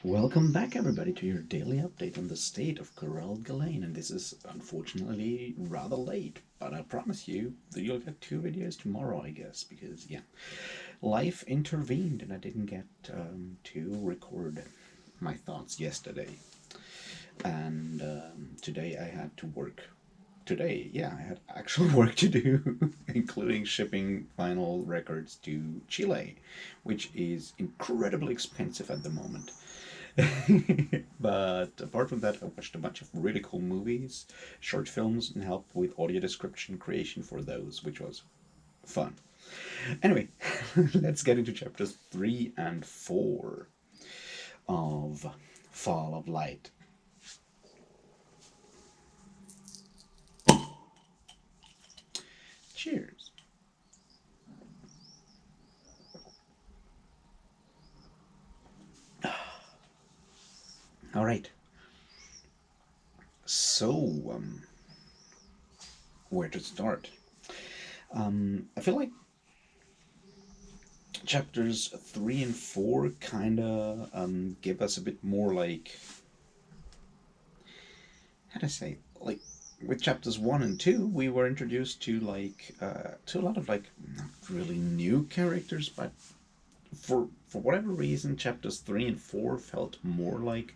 Welcome back, everybody, to your daily update on the state of Coral Galen. And this is unfortunately rather late, but I promise you that you'll get two videos tomorrow, I guess, because, yeah, life intervened and I didn't get to record my thoughts yesterday. And today I had to work. Today, yeah, I had actual work to do, including shipping vinyl records to Chile, which is incredibly expensive at the moment. But apart from that, I watched a bunch of really cool movies, short films, and helped with audio description creation for those, which was fun. Anyway, let's get into chapters 3 and 4 of Fall of Light. Cheers. All right. So, where to start? I feel like chapters 3 and 4 kind of give us a bit more like, how to say, like, with chapters 1 and 2 we were introduced to to a lot of like not really new characters, but for whatever reason chapters 3 and 4 felt more like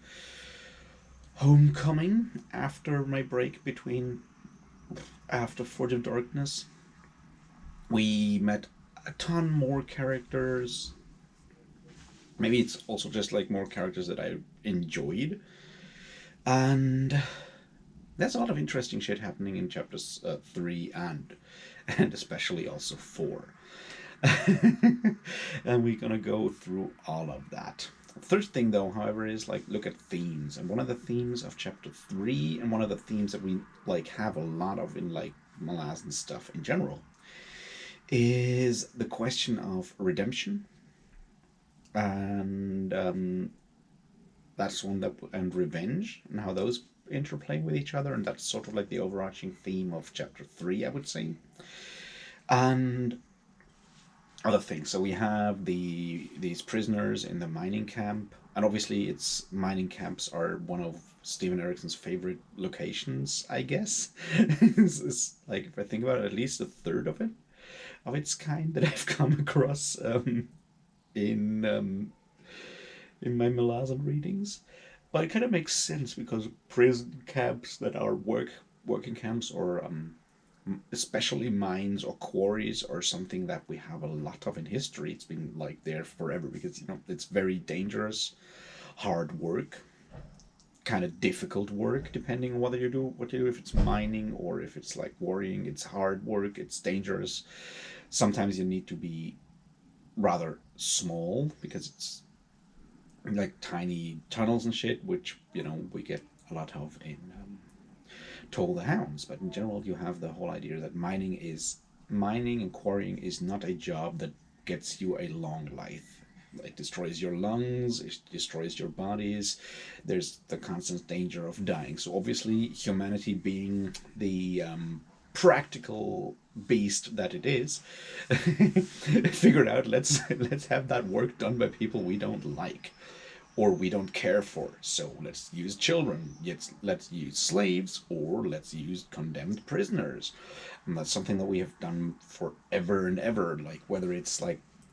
homecoming after my break between after Forge of Darkness. We met a ton more characters. Maybe it's also just like more characters that I enjoyed, and there's a lot of interesting shit happening in chapters 3 and especially also 4. And we're gonna go through all of that. Third thing though, however, is like look at themes. And one of the themes of chapter 3 and one of the themes that we like have a lot of in like Malazan stuff in general is the question of redemption. And that's one that and revenge and how those interplay with each other, and that's sort of like the overarching theme of chapter 3, I would say. And other things, so we have these prisoners in the mining camp, and obviously it's mining camps are one of Steven Eriksson's favorite locations, I guess. It's like, if I think about it, at least a third of it of its kind that I've come across in um, in my Malazan readings. But it kind of makes sense because prison camps that are working camps, or especially mines or quarries, are something that we have a lot of in history. It's been like there forever because it's very dangerous, hard work, kind of difficult work depending on whether you do what you do. If it's mining or if it's like quarrying, it's hard work. It's dangerous. Sometimes you need to be rather small because it's like tiny tunnels and shit, which we get a lot of in Toll the Hounds. But in general, you have the whole idea that mining and quarrying is not a job that gets you a long life. It destroys your lungs, it destroys your bodies. There's the constant danger of dying. So obviously, humanity, being the practical beast that it is, figured out let's have that work done by people we don't like or we don't care for. So let's use children, let's use slaves, or let's use condemned prisoners. And that's something that we have done forever and ever. Like whether it's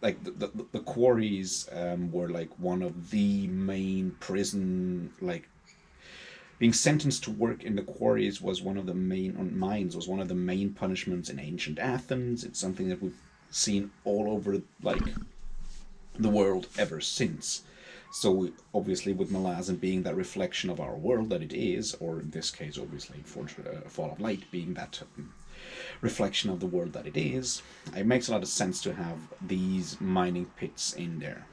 the quarries were like one of the main prison, like being sentenced to work in the quarries was one of the main on mines was one of the main punishments in ancient Athens. It's something that we've seen all over like the world ever since. So obviously, with Malazan being that reflection of our world that it is, or in this case, obviously, for Fall of Light being that reflection of the world that it is, it makes a lot of sense to have these mining pits in there.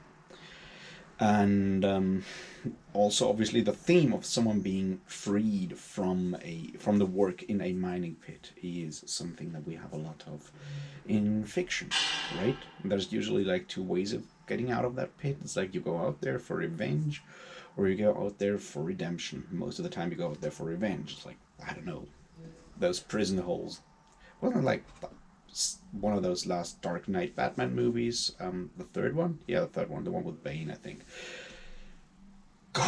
And also, obviously, the theme of someone being freed from the work in a mining pit is something that we have a lot of in fiction, right? There's usually like two ways of getting out of that pit. It's like you go out there for revenge, or you go out there for redemption. Most of the time, you go out there for revenge. It's like, I don't know, those prison holes. Wasn't it like one of those last Dark Knight Batman movies? The third one, yeah, the third one, the one with Bane, I think.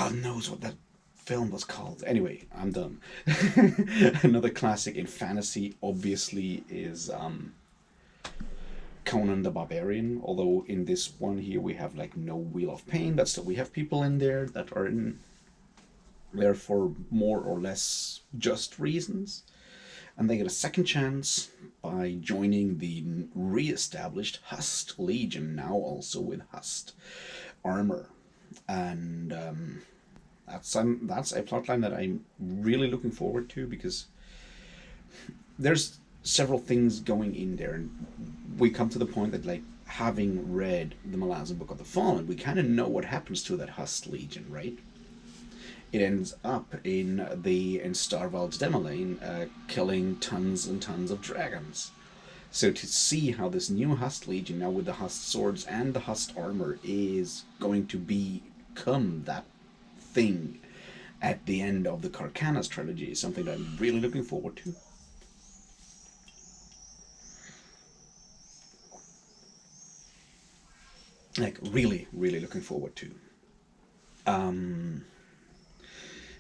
God knows what that film was called. Anyway, I'm done. Another classic in fantasy, obviously, is Conan the Barbarian. Although in this one here we have like no Wheel of Pain, but still we have people in there that are in there for more or less just reasons, and they get a second chance by joining the re-established Hust Legion, now also with Hust armor, and that's a plotline that I'm really looking forward to, because there's several things going in there, and we come to the point that, like, having read the Malazan Book of the Fallen, we kind of know what happens to that Hust Legion, right? It ends up in Starvald's Demolane, killing tons and tons of dragons. So to see how this new Hust Legion, now with the Hust swords and the Hust armor, is going to become that thing at the end of the Carcanas trilogy is something that I'm really looking forward to. Like, really, really looking forward to.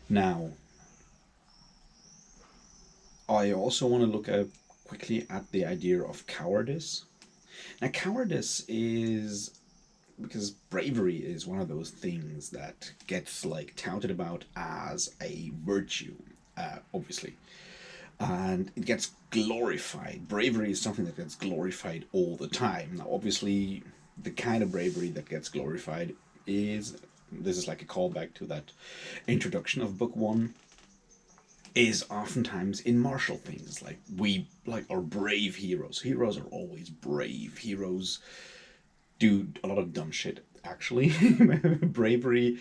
Now, I also want to look quickly at the idea of cowardice. Now, cowardice is, because bravery is one of those things that gets like touted about as a virtue, obviously, and it gets glorified. Bravery is something that gets glorified all the time. Now, obviously, the kind of bravery that gets glorified is, this is like a callback to that introduction of book one, is oftentimes in martial things. Like, we like our brave heroes. Heroes are always brave. Heroes do a lot of dumb shit, actually. Bravery,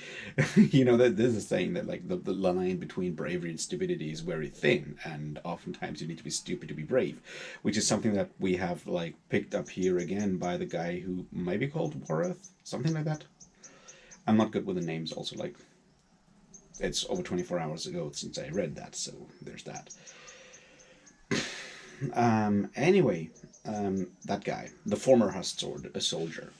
you know, that this is saying that like the line between bravery and stupidity is very thin, and oftentimes you need to be stupid to be brave, which is something that we have like picked up here again by the guy who might be called Wareth, something like that. I'm not good with the names, also, like, it's over 24 hours ago since I read that, so there's that. Anyway, that guy, the former Hust soldier.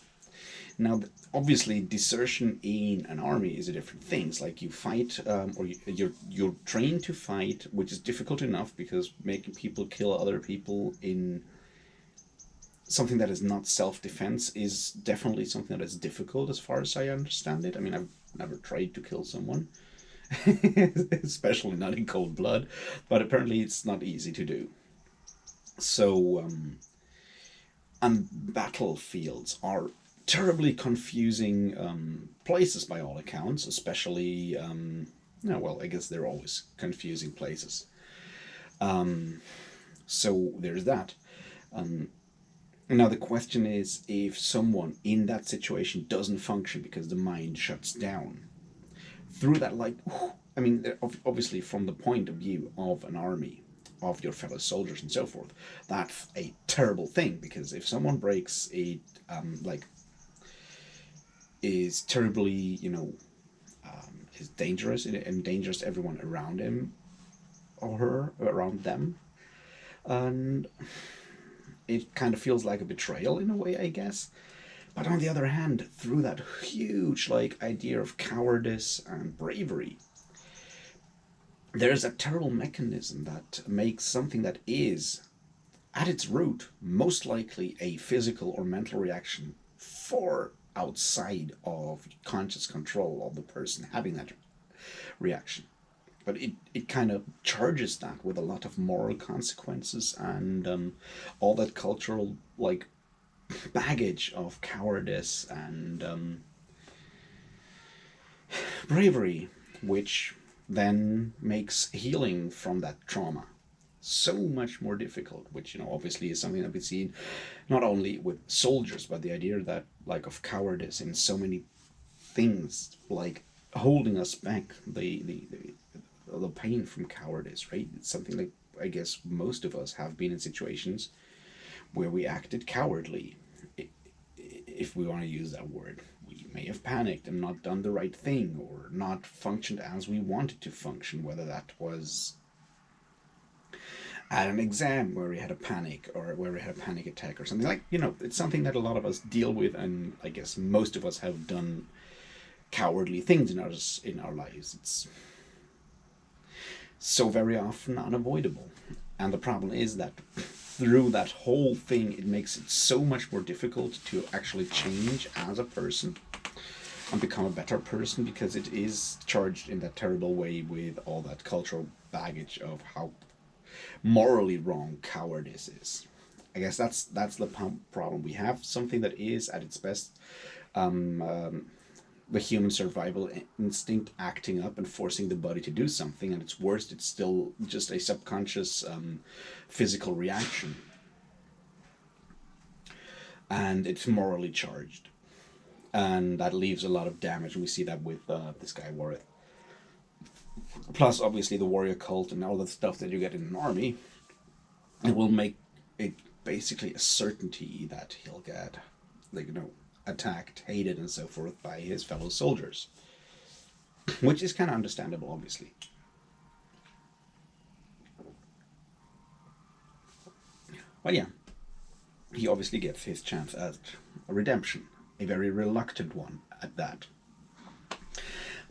Now, obviously, desertion in an army is a different thing. It's like you fight, or you're trained to fight, which is difficult enough, because making people kill other people in something that is not self-defense is definitely something that is difficult, as far as I understand it. I mean, I've never tried to kill someone, especially not in cold blood, but apparently it's not easy to do. So, and battlefields are terribly confusing places by all accounts, especially, no, well, I guess they're always confusing places. So there's that. Now the question is, if someone in that situation doesn't function because the mind shuts down, through that, like, I mean, obviously from the point of view of an army, of your fellow soldiers and so forth, that's a terrible thing, because if someone breaks it, like, is terribly, you know, is dangerous and endangers everyone around him or her, around them, and it kind of feels like a betrayal in a way, I guess. But on the other hand, through that huge, like, idea of cowardice and bravery, there's a terrible mechanism that makes something that is, at its root, most likely a physical or mental reaction far outside of conscious control of the person having that reaction. But it kind of charges that with a lot of moral consequences, and all that cultural, like, baggage of cowardice and bravery, which then makes healing from that trauma so much more difficult, which, you know, obviously is something that we see not only with soldiers, but the idea that, like, of cowardice in so many things, like holding us back, the pain from cowardice, right? It's something like, I guess most of us have been in situations where we acted cowardly, if we want to use that word. We may have panicked and not done the right thing, or not functioned as we wanted to function, whether that was at an exam where we had a panic, or where we had a panic attack or something. Like, you know, it's something that a lot of us deal with, and I guess most of us have done cowardly things in our lives. It's so very often unavoidable. And the problem is that through that whole thing, it makes it so much more difficult to actually change as a person and become a better person, because it is charged in that terrible way with all that cultural baggage of how morally wrong cowardice is. I guess that's the problem. We have something that is at its best the human survival instinct acting up and forcing the body to do something, and its worst, it's still just a subconscious physical reaction, and it's morally charged, and that leaves a lot of damage. And we see that with this guy Warith. Plus, obviously, the warrior cult and all the stuff that you get in an army, it will make it basically a certainty that he'll get, like, attacked, hated, and so forth by his fellow soldiers, which is kind of understandable, obviously. But yeah, he obviously gets his chance at a redemption, a very reluctant one at that.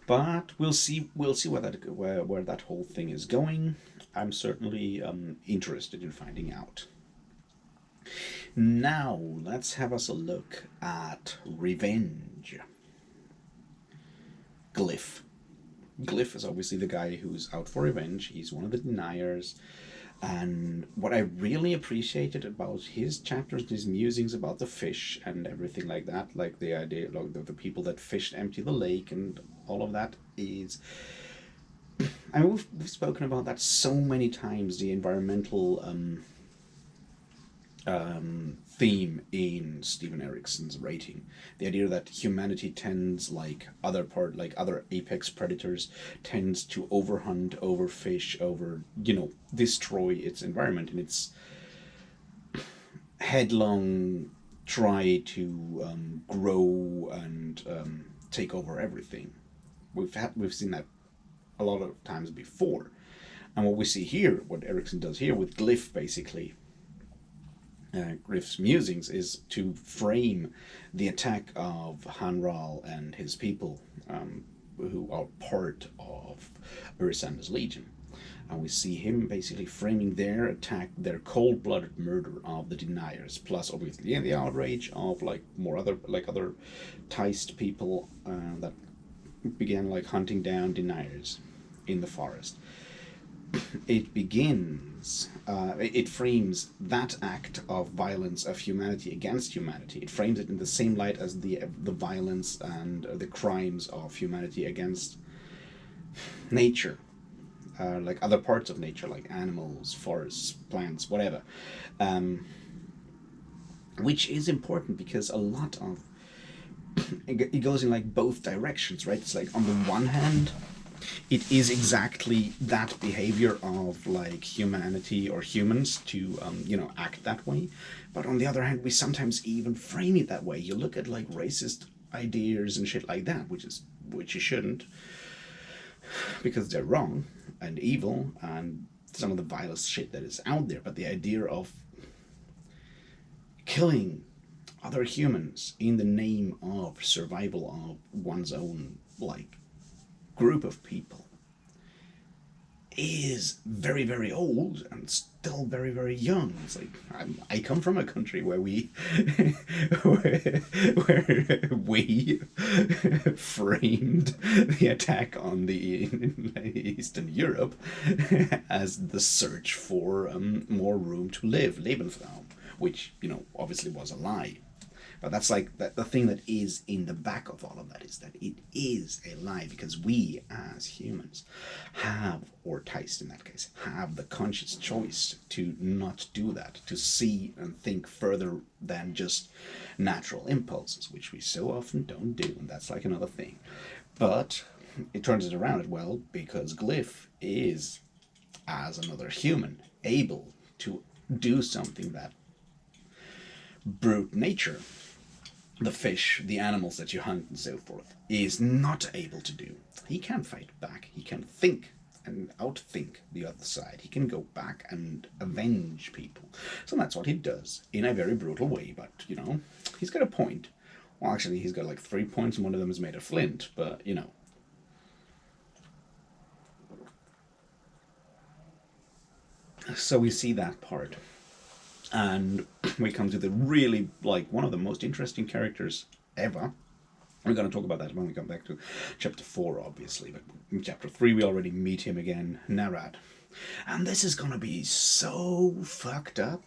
But we'll see where that whole thing is going. I'm certainly interested in finding out. Now let's have us a look at revenge. Glyph. Glyph is obviously the guy who's out for revenge. He's one of the deniers. And what I really appreciated about his chapters, his musings about the fish and everything like that, like the idea, like the people that fished empty the lake and all of that, is, I mean, we've spoken about that so many times, the environmental theme in Steven Erikson's writing. The idea that humanity tends, like other apex predators, tends to overhunt, overfish, destroy its environment, and its headlong try to grow and take over everything. We've seen that a lot of times before, and what we see here, what Erikson does here with Glyph, basically. Glyph's musings is to frame the attack of Hanral and his people, who are part of Urisanda's legion. And we see him basically framing their attack, their cold-blooded murder of the deniers, plus obviously the outrage of other Teist people that began hunting down deniers in the forest. It begins, it frames that act of violence of humanity against humanity. It frames it in the same light as the violence and the crimes of humanity against nature, like other parts of nature, like animals, forests, plants, whatever. Which is important because a lot of it goes in both directions, right? It's on the one hand, it is exactly that behavior of humanity or humans to act that way, but on the other hand, we sometimes even frame it that way. You look at racist ideas and shit like that, which you shouldn't, because they're wrong and evil and some of the vilest shit that is out there. But the idea of killing other humans in the name of survival of one's own group of people is very, very old and still very, very young. It's I come from a country where we where we framed the attack on the Eastern Europe as the search for more room to live, Lebensraum, which obviously was a lie. But that's the thing that is in the back of all of that, is that it is a lie, because we as humans have, or Teist in that case, have the conscious choice to not do that, to see and think further than just natural impulses, which we so often don't do, and that's another thing. But it turns it around as well, because Glyph is, as another human, able to do something that brute nature, the fish, the animals that you hunt and so forth, is not able to do. He can fight back. He can think and outthink the other side. He can go back and avenge people. So that's what he does in a very brutal way, but he's got a point. Well, actually, he's got like 3 points, and one of them is made of flint, but you know. So we see that part. And we come to the really, like, one of the most interesting characters ever. We're going to talk about that when we come back to chapter 4, obviously. But in chapter 3, we already meet him again, Narad. And this is going to be so fucked up.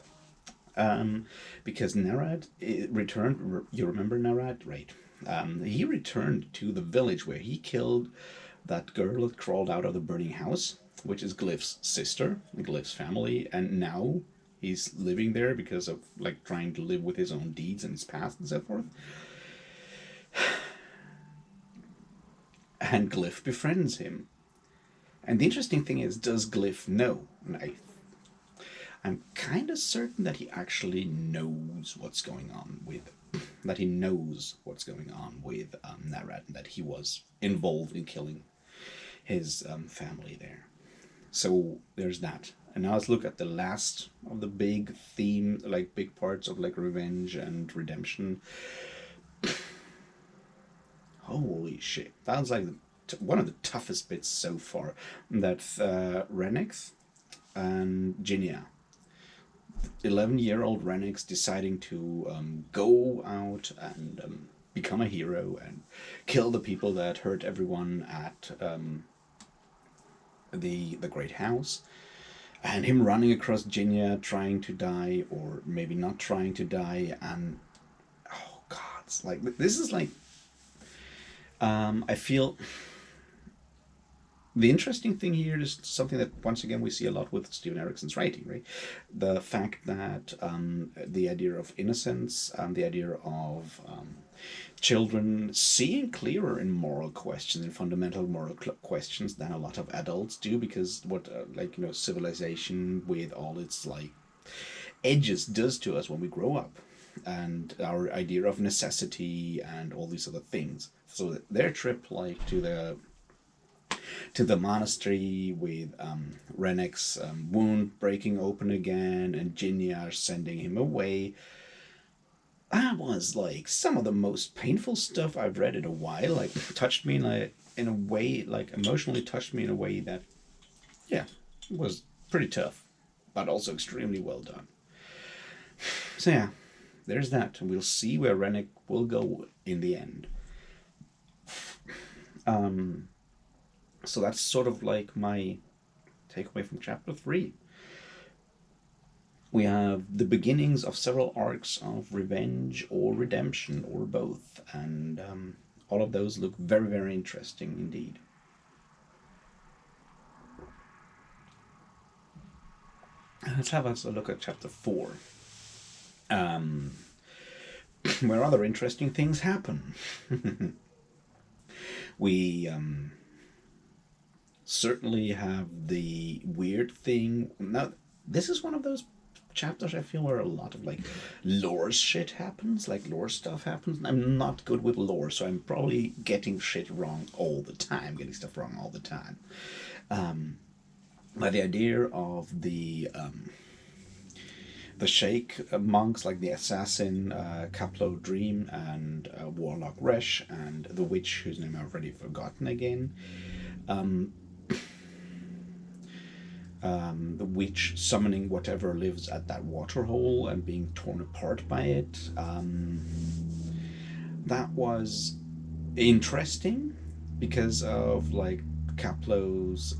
Because Narad returned. You remember Narad? Right. He returned to the village where he killed that girl that crawled out of the burning house, which is Glyph's sister, Glyph's family, and now he's living there because of like trying to live with his own deeds and his past and so forth. And Glyph befriends him. And the interesting thing is, does Glyph know? And I'm kind of certain that he actually knows what's going on with, that he knows what's going on with Narad, and that he was involved in killing his family there. So there's that. And now let's look at the last of the big theme, like big parts of like revenge and redemption. Holy shit. That was like one of the toughest bits so far. That's Renix and Jinya. 11-year-old Renix deciding to go out and become a hero and kill the people that hurt everyone at the Great House. And him running across Jinya trying to die, or maybe not trying to die, and oh god, it's like, this is like, I feel the interesting thing here is something that once again we see a lot with Steven Erikson's writing, right? The fact that the idea of innocence and the idea of children seeing clearer in moral questions, in fundamental moral questions, than a lot of adults do, because what like, you know, civilization with all its like edges does to us when we grow up, and our idea of necessity and all these other things. So their trip like to the monastery with Renek's wound breaking open again and Jinya sending him away, that was like some of the most painful stuff I've read in a while. Like, touched me in a way, like emotionally touched me in a way that, yeah, was pretty tough, but also extremely well done. So yeah, there's that, and we'll see where Rennek will go in the end. So that's sort of like my takeaway from chapter 3. We have the beginnings of several arcs of revenge or redemption or both, and all of those look very, very interesting indeed. Let's have a look at chapter 4, where other interesting things happen. We certainly have the weird thing. Now, this is one of those chapters I feel where a lot of like lore shit happens, like lore stuff happens. I'm not good with lore, so I'm probably getting shit wrong all the time, getting stuff wrong all the time. But the idea of the Sheikh monks, like the assassin Kaplo Dream and Warlock Resh and the witch whose name I've already forgotten again. The witch summoning whatever lives at that waterhole and being torn apart by it. That was interesting because of like Kaplo's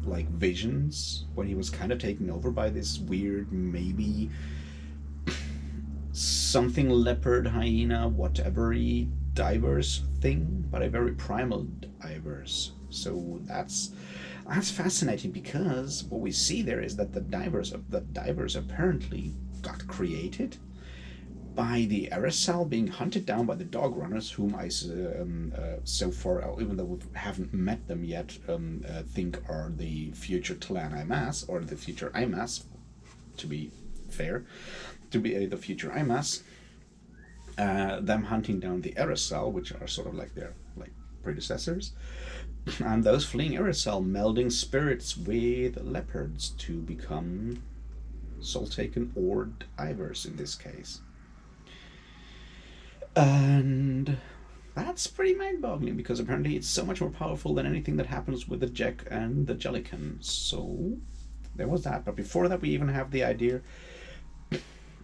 like visions when he was kind of taken over by this weird, maybe something leopard, hyena, whatever divers thing, but a very primal divers. So that's fascinating, because what we see there is that the divers apparently got created by the Aerosol being hunted down by the dog runners, whom I so far, even though we haven't met them yet, think are the future Clan Imas, or the future Imas, to be fair, to be the future Imas. Them hunting down the Aerosol, which are sort of like their like predecessors, and those fleeing Aerosol melding spirits with leopards to become soul taken or divers in this case. And that's pretty mind-boggling because apparently it's so much more powerful than anything that happens with the Jack and the Jellican. So there was that. But before that, we even have the idea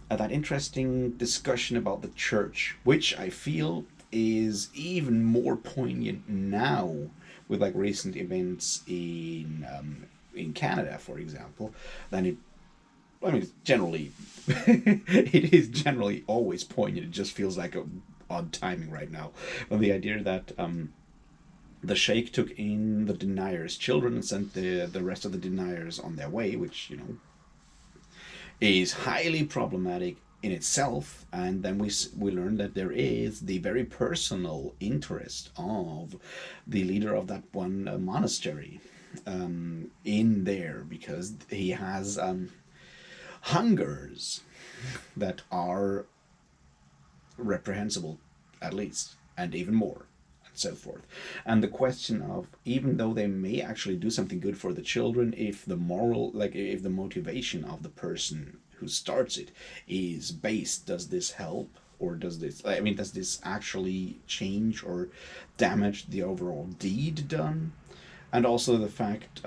that interesting discussion about the church, which I feel is even more poignant now with like recent events in Canada, for example, than it. I mean, generally, it is generally always poignant. It just feels like a odd timing right now. But the idea that the Sheikh took in the deniers' children and sent the rest of the deniers on their way, which is highly problematic in itself. And then we learn that there is the very personal interest of the leader of that one monastery in there because he has hungers that are reprehensible, at least, and even more, and so forth. And the question of, even though they may actually do something good for the children, if the moral, like if the motivation of the person who starts it is based, does this help? Or does this, I mean, does this actually change or damage the overall deed done? And also the fact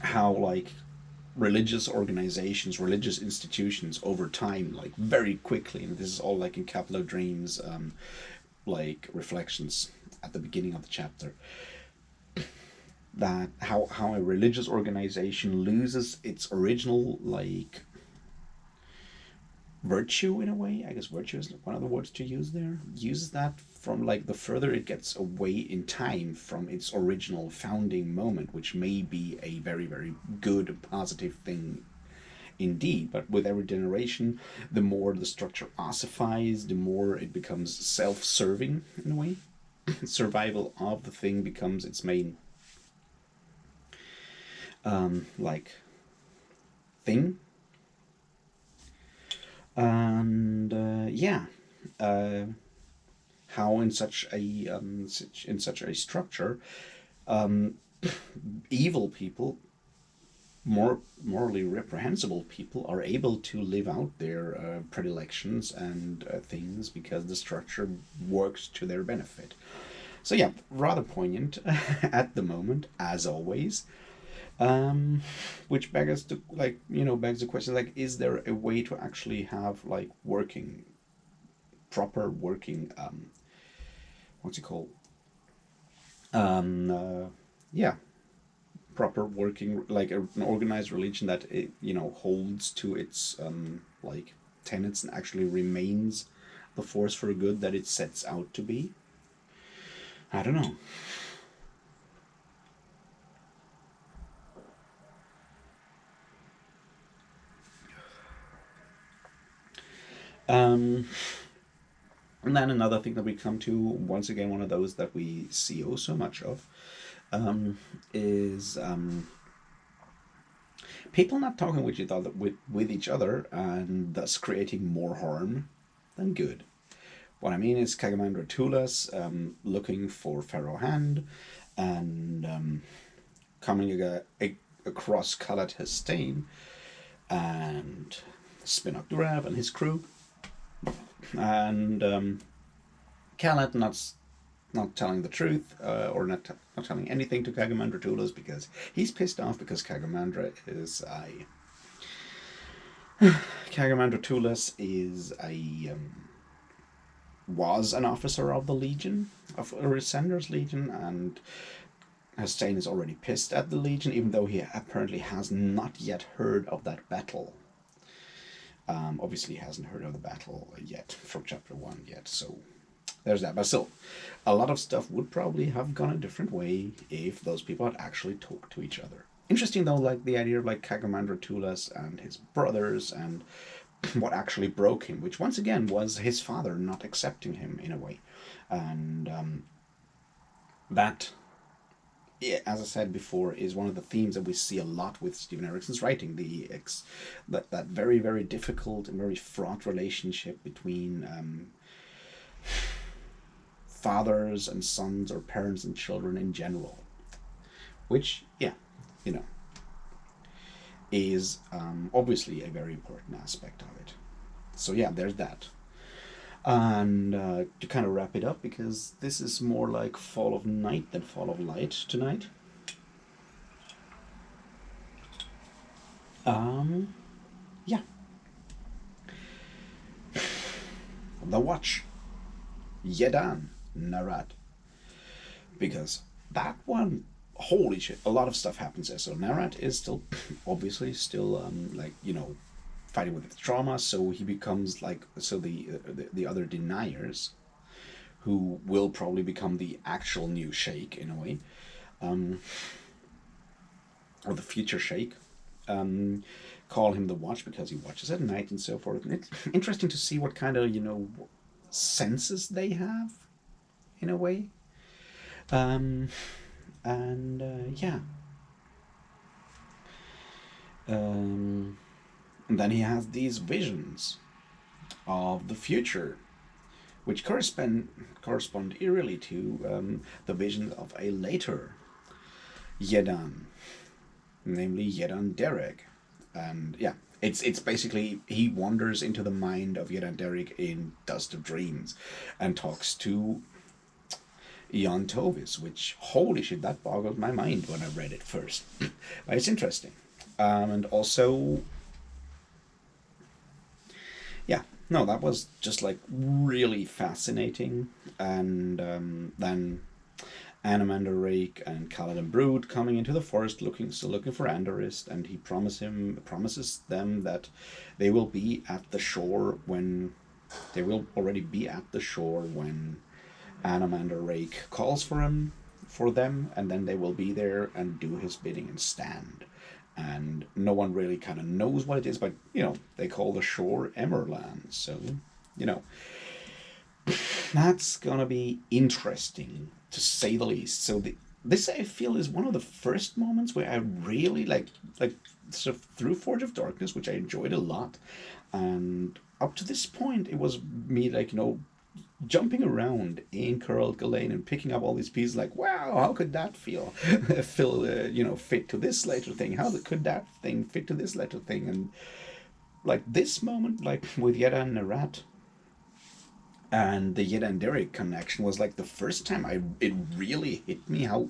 how, like, religious organizations, religious institutions over time, like very quickly, and this is all like in Capital Dreams, like reflections at the beginning of the chapter, that how a religious organization loses its original like virtue in a way. I guess virtue is one of the words to use there. Uses that from like the further it gets away in time from its original founding moment, which may be a very, very good, positive thing indeed. But with every generation, the more the structure ossifies, the more it becomes self serving in a way. Survival of the thing becomes its main like thing. And yeah, uh, how in such a in such a structure, um, evil people, more morally reprehensible people, are able to live out their predilections and things because the structure works to their benefit. So yeah, rather poignant at the moment, as always. Which begs to begs the question, like, is there a way to actually have like working, proper working, what's it called? Yeah, proper working, like an organized religion that it holds to its like tenets and actually remains the force for good that it sets out to be. I don't know. Um, and then another thing that we come to, once again, one of those that we see oh so much of, is people not talking with each other, and thus creating more harm than good. What I mean is Kagamandra Tulas looking for Pharaoh Hand and coming across Khalat Hussein and Spinok Durav and his crew, and Khalat not telling the truth, or not telling anything to Kagamandra Tulas because he's pissed off because Kagamandra Tulas is a was an officer of the Legion, of Resender's Legion, and Hussein is already pissed at the Legion, even though he apparently has not yet heard of that battle. Obviously, he hasn't heard of the battle yet from chapter 1 yet, so there's that. But still, a lot of stuff would probably have gone a different way if those people had actually talked to each other. Interesting though, like the idea of like Kagamandra Tulas and his brothers, and what actually broke him, which once again was his father not accepting him in a way. And that, yeah, as I said before, is one of the themes that we see a lot with Stephen Erickson's writing. That very, very difficult and very fraught relationship between fathers and sons, or parents and children in general, which, yeah, you know, is obviously a very important aspect of it. So yeah, there's that. And to kind of wrap it up, because this is more like Fall of Night than Fall of Light tonight. Yeah. The Watch. Yedan Narat. Because that one, holy shit, a lot of stuff happens there. So Narat is still, obviously, still, like, fighting with the trauma. So he becomes like, so the other deniers, who will probably become the actual new Sheikh in a way, um, or the future Sheikh, um, call him the Watch because he watches at night and so forth. And it's interesting to see what kind of senses they have in a way. Um, and yeah, and then he has these visions of the future, which correspond eerily to the visions of a later Yedan, namely Yedan Derek. And yeah, it's basically he wanders into the mind of Yedan Derek in Dust of Dreams and talks to Ion Tovis, which, holy shit, that boggled my mind when I read it first. But it's interesting. And also, yeah, no, that was just like really fascinating. And then Anamander Rake and Kaladin Brood coming into the forest, still looking for Andorist, and he promises them that they will be at the shore when they will already be at the shore when Anamander Rake calls for them, and then they will be there and do his bidding and stand. And no one really kind of knows what it is, but they call the shore Emerland, so you know that's gonna be interesting to say the least. So this I feel is one of the first moments where I really like sort of through Forge of Darkness, which I enjoyed a lot, and up to this point it was me like jumping around in Curled Galen and picking up all these pieces like, wow, how could that fit to this later thing, how could that thing fit to this later thing. And like this moment, like with Yeda and Narat and the Yeda and Derek connection, was like the first time it really hit me how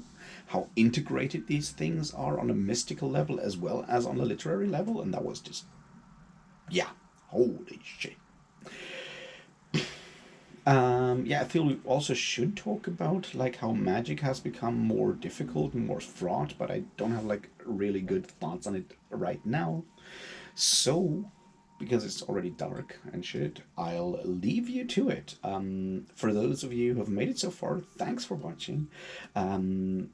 integrated these things are on a mystical level as well as on a literary level. And that was just, yeah, holy shit. Yeah, I feel we also should talk about like how magic has become more difficult and more fraught, but I don't have like really good thoughts on it right now. So, because it's already dark and shit, I'll leave you to it. For those of you who have made it so far, thanks for watching. Um,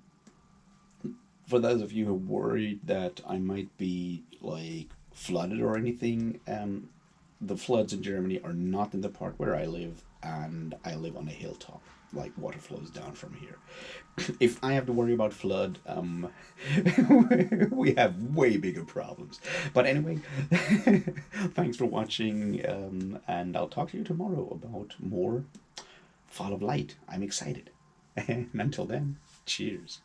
for those of you who are worried that I might be like flooded or anything, the floods in Germany are not in the part where I live, and I live on a hilltop. Like water flows down from here. If I have to worry about flood, we have way bigger problems. But anyway, thanks for watching, and I'll talk to you tomorrow about more Fall of Light. I'm excited. And until then, cheers.